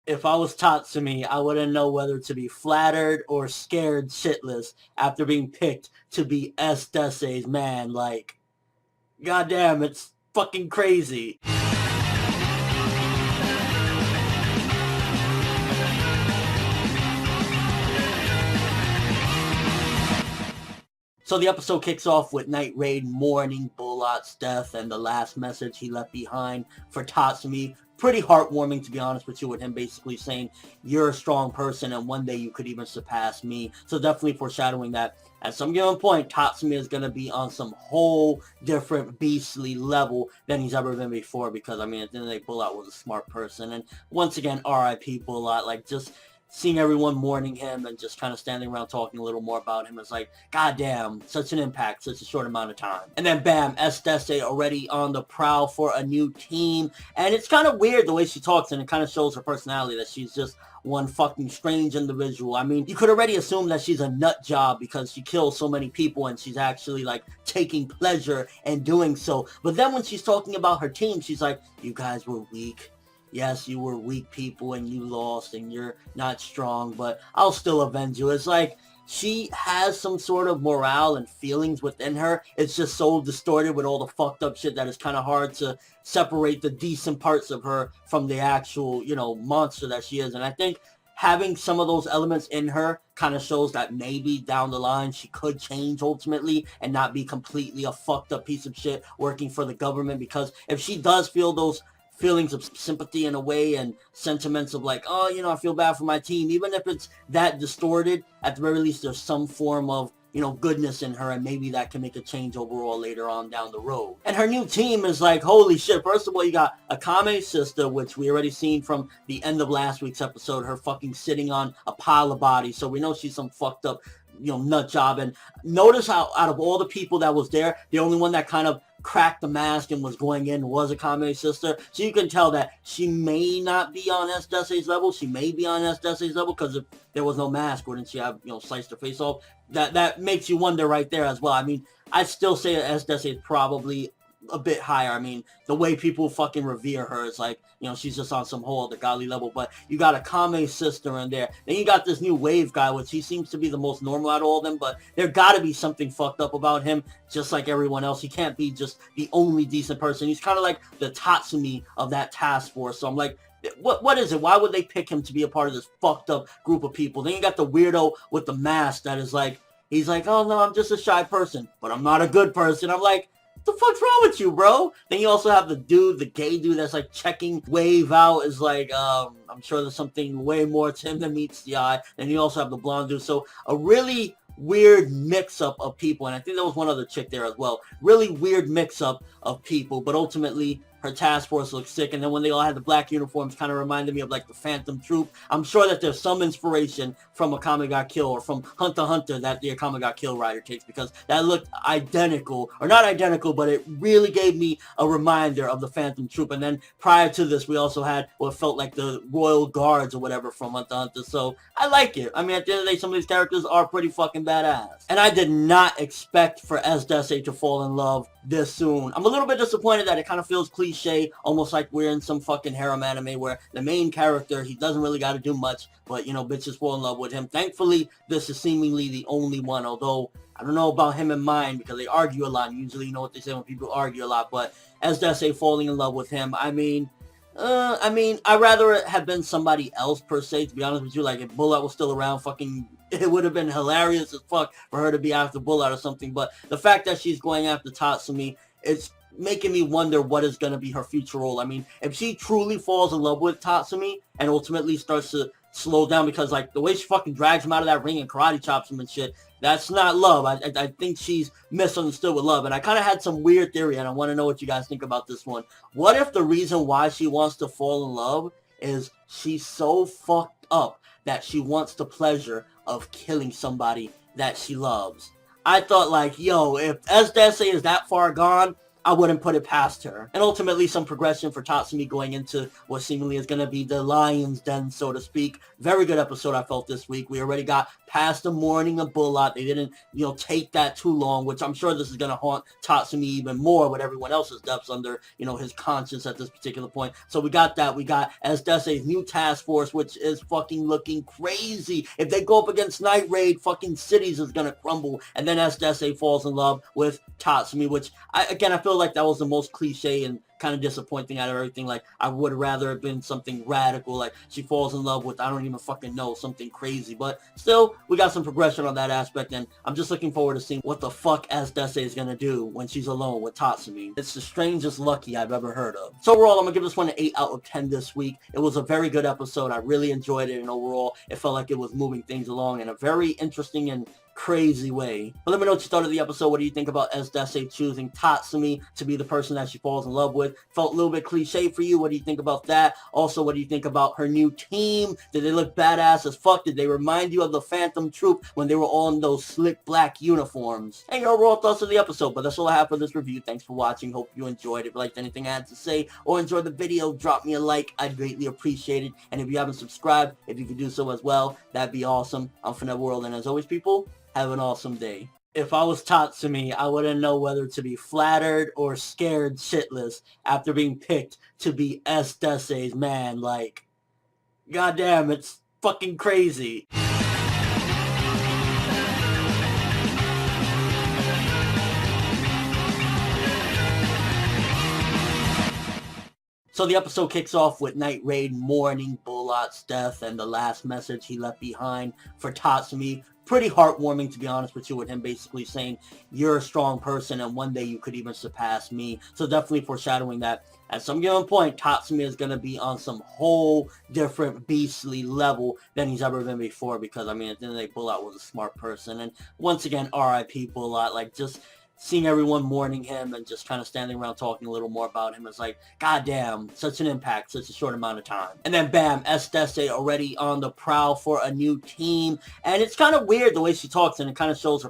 If I was Tatsumi, I wouldn't know whether to be flattered or scared shitless after being picked to be Esdeath's man. Like, goddamn, it's fucking crazy. So the episode kicks off with Night Raid mourning Bulot's death and the last message he left behind for Tatsumi. Pretty heartwarming, to be honest with you, with him basically saying, you're a strong person and one day you could even surpass me. So definitely foreshadowing that at some given point, Tatsumi is going to be on some whole different beastly level than he's ever been before, because, I mean, at the end of the day, Bulot was a smart person. And once again, R.I.P. Bulot, like, just seeing everyone mourning him and just kind of standing around talking a little more about him is like, goddamn, such an impact, such a short amount of time. And then bam, Esdeath already on the prowl for a new team. And it's kind of weird the way she talks, and it kind of shows her personality, that she's just one fucking strange individual. I mean, you could already assume that she's a nut job because she kills so many people and she's actually like taking pleasure in doing so. But then when she's talking about her team, she's like, you guys were weak. Yes, you were weak people and you lost and you're not strong, but I'll still avenge you. It's like she has some sort of morale and feelings within her. It's just so distorted with all the fucked up shit that it's kind of hard to separate the decent parts of her from the actual, you know, monster that she is. And I think having some of those elements in her kind of shows that maybe down the line she could change ultimately and not be completely a fucked up piece of shit working for the government. Because if she does feel those feelings of sympathy in a way and sentiments of like, oh, you know, I feel bad for my team, even if it's that distorted, at the very least there's some form of, you know, goodness in her, and maybe that can make a change overall later on down the road. And her new team is like, holy shit. First of all, you got Akame's sister, which we already seen from the end of last week's episode, her fucking sitting on a pile of bodies, so we know she's some fucked up, you know, nut job. And notice how out of all the people that was there, the only one that kind of cracked the mask and was going in was Akame's sister. So you can tell that she may not be on Esdeath's level. She may be on Esdeath's level, because if there was no mask, wouldn't she have, you know, sliced her face off? That makes you wonder right there as well. I mean, I still say that Esdeath is probably a bit higher. I mean, the way people fucking revere her is like, you know, she's just on some whole other godly level. But you got Akame's sister in there. Then you got this new wave guy, which he seems to be the most normal out of all of them, but there gotta be something fucked up about him, just like everyone else. He can't be just the only decent person. He's kind of like the Tatsumi of that task force. So I'm like, what is it? Why would they pick him to be a part of this fucked up group of people? Then you got the weirdo with the mask that is like, he's like, oh no, I'm just a shy person, but I'm not a good person. I'm like, what the fuck's wrong with you, bro? Then you also have the dude, the gay dude that's like checking Wave out, is like, I'm sure there's something way more to him than meets the eye. And you also have the blonde dude. So a really weird mix-up of people. And I think there was one other chick there as well. Really weird mix-up of people. But ultimately, her task force looks sick. And then when they all had the black uniforms, kind of reminded me of like the Phantom Troop. I'm sure that there's some inspiration from Akame Got Killed or from Hunter x Hunter that the Akame Got Killed rider takes, because that looked identical, or not identical, but it really gave me a reminder of the Phantom Troop. And then prior to this, we also had what felt like the Royal Guards or whatever from Hunter x Hunter. So I like it. I mean, at the end of the day, some of these characters are pretty fucking badass. And I did not expect for Esdeath to fall in love this soon. I'm a little bit disappointed that it kind of feels cliche, almost like we're in some fucking harem anime where the main character, he doesn't really got to do much, but, you know, bitches fall in love with him. Thankfully, this is seemingly the only one, although I don't know about him and mine, because they argue a lot, and usually you know what they say when people argue a lot. But Esdeath falling in love with him, I mean, I'd rather it have been somebody else, per se, to be honest with you. Like, if Bullet was still around, fucking, it would have been hilarious as fuck for her to be after Bullet or something. But the fact that she's going after Tatsumi, it's making me wonder what is going to be her future role. I mean, if she truly falls in love with Tatsumi and ultimately starts to slow down, because, like, the way she fucking drags him out of that ring and karate chops him and shit, that's not love. I think she's misunderstood with love. And I kind of had some weird theory, and I want to know what you guys think about this one. What if the reason why she wants to fall in love is she's so fucked up that she wants the pleasure of killing somebody that she loves? I thought, like, yo, if Esdeath is that far gone, I wouldn't put it past her. And ultimately some progression for Tatsumi going into what seemingly is going to be the lion's den, so to speak. Very good episode I felt this week. We already got past the morning of Bullock. They didn't, take that too long, which I'm sure this is going to haunt Tatsumi even more with everyone else's deaths under, his conscience at this particular point. So we got that. We got Esdeath's new task force, which is fucking looking crazy. If they go up against Night Raid, fucking cities is going to crumble. And then Esdeath falls in love with Tatsumi, which, I feel like that was the most cliche and kind of disappointing out of everything. Like, I would rather have been something radical, like she falls in love with, I don't even fucking know, something crazy. But still, we got some progression on that aspect, and I'm just looking forward to seeing what the fuck Esdeath is gonna do when she's alone with Tatsumi. It's the strangest lucky I've ever heard of. So overall, I'm gonna give this one an 8 out of 10 this week. It was a very good episode. I really enjoyed it, and overall, it felt like it was moving things along in a very interesting and crazy way. But let me know what you thought of the episode. What do you think about Esdeath choosing Tatsumi to be the person that she falls in love with? Felt a little bit cliche for you. What do you think about that? Also, what do you think about her new team? Did they look badass as fuck? Did they remind you of the Phantom Troop when they were all in those slick black uniforms? And your overall thoughts of the episode. But that's all I have for this review. Thanks for watching. Hope you enjoyed it. If you liked anything I had to say or enjoyed the video, drop me a like. I'd greatly appreciate it. And if you haven't subscribed, if you could do so as well, that'd be awesome. I'm Finette World, and as always, people, have an awesome day. If I was Tatsumi, I wouldn't know whether to be flattered or scared shitless after being picked to be Esdeath's man. Like, goddamn, it's fucking crazy. So the episode kicks off with Night Raid mourning Bullock's death and the last message he left behind for Tatsumi. Pretty heartwarming, to be honest with you, with him basically saying, you're a strong person and one day you could even surpass me. So definitely foreshadowing that at some given point, Tatsumi is going to be on some whole different beastly level than he's ever been before, because, I mean, at the end of the day, Bullock was a smart person. And once again, R.I.P. Bullock, like, just seeing everyone mourning him and just kind of standing around talking a little more about him is like, goddamn, such an impact, such a short amount of time. And then bam, Esdeath already on the prowl for a new team. And it's kind of weird the way she talks, and it kind of shows her